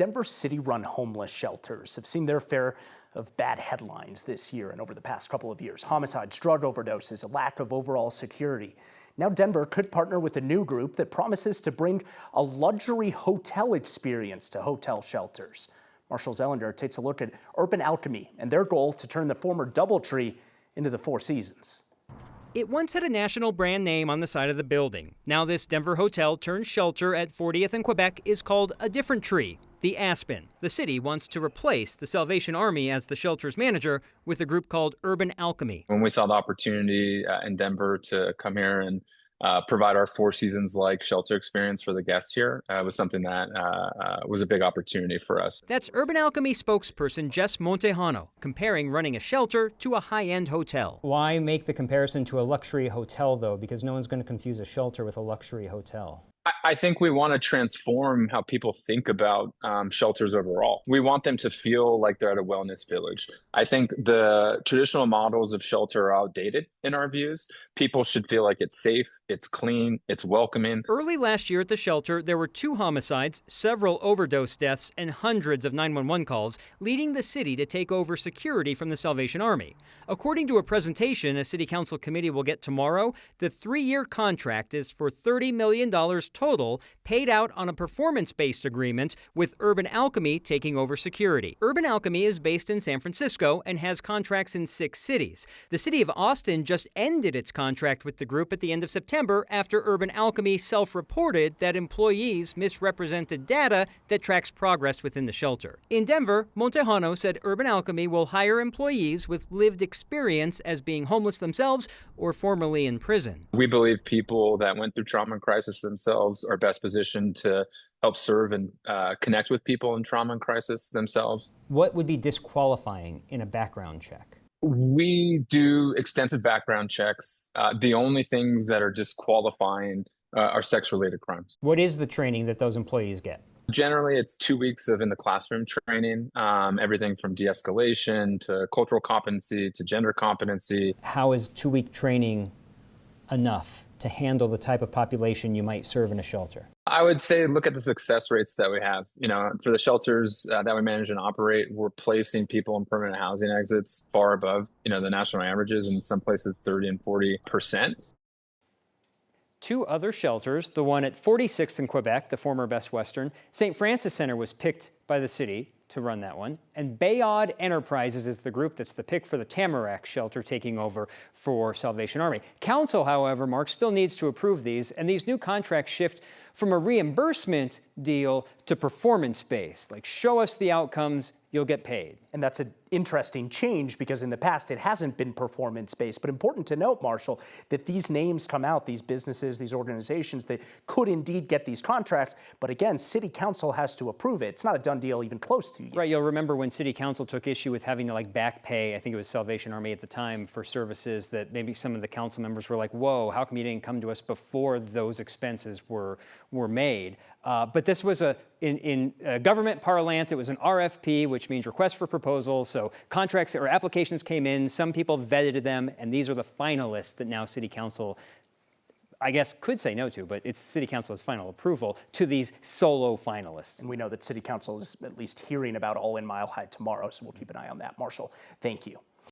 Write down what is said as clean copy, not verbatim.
Denver city-run homeless shelters have seen their share of bad headlines this year and over the past couple of years. Homicides, drug overdoses, a lack of overall security. Now Denver could partner with a new group that promises to bring a luxury hotel experience to hotel shelters. Marshall Zellender takes a look at Urban Alchemy and their goal to turn the former DoubleTree into the Four Seasons. It once had a national brand name on the side of the building. Now this Denver hotel turned shelter at 40th and Quebec is called a different tree, the Aspen. The city wants to replace the Salvation Army as the shelter's manager with a group called Urban Alchemy. When we saw the opportunity in Denver to come here and provide our Four Seasons-like shelter experience for the guests here, was something that was a big opportunity for us. That's Urban Alchemy spokesperson Jess Montejano, comparing running a shelter to a high-end hotel. Why make the comparison to a luxury hotel, though? Because no one's going to confuse a shelter with a luxury hotel. I think we want to transform how people think about shelters overall. We want them to feel like they're at a wellness village. I think the traditional models of shelter are outdated in our views. People should feel like it's safe, it's clean, it's welcoming. Early last year at the shelter, there were 2 homicides, several overdose deaths, and hundreds of 911 calls, leading the city to take over security from the Salvation Army. According to a presentation a city council committee will get tomorrow, the 3-year contract is for $30 million total, paid out on a performance-based agreement with Urban Alchemy taking over security. Urban Alchemy is based in San Francisco and has contracts in 6 cities. The city of Austin just ended its contract with the group at the end of September after Urban Alchemy self-reported that employees misrepresented data that tracks progress within the shelter. In Denver, Montejano said Urban Alchemy will hire employees with lived experience as being homeless themselves or formerly in prison. We believe people that went through trauma and crisis themselves are best positioned to help serve and connect with people in trauma and crisis themselves. What would be disqualifying in a background check? We do extensive background checks. The only things that are disqualifying are sex-related crimes. What is the training that those employees get? Generally, it's 2 weeks of in the classroom training, everything from de-escalation to cultural competency to gender competency. How is 2-week training enough to handle the type of population you might serve in a shelter? I would say look at the success rates that we have. You know, for the shelters that we manage and operate, we're placing people in permanent housing exits far above, the national averages, and in some places 30 and 40%. 2 other shelters, the one at 46th in Quebec, the former Best Western, St. Francis Center was picked by the city to run that one, and Bayard Enterprises is the group that's the pick for the Tamarack shelter taking over for Salvation Army. Council, however, Mark, still needs to approve these, and these new contracts shift from a reimbursement deal to performance-based, like show us the outcomes, you'll get paid. And that's an interesting change because in the past it hasn't been performance-based. But important to note, Marshall, that these names come out, these businesses, these organizations that could indeed get these contracts. But again, City Council has to approve it. It's not a done deal even close to you. Right, you'll remember when City Council took issue with having to back pay, I think it was Salvation Army at the time, for services that maybe some of the council members were like, whoa, how come you didn't come to us before those expenses were made? But this was in government parlance, it was an RFP, which means request for proposal. So contracts or applications came in, some people vetted them, and these are the finalists that now City Council, I guess, could say no to, but it's City Council's final approval to these solo finalists. And we know that City Council is at least hearing about All in Mile High tomorrow, so we'll keep an eye on that. Marshall, thank you.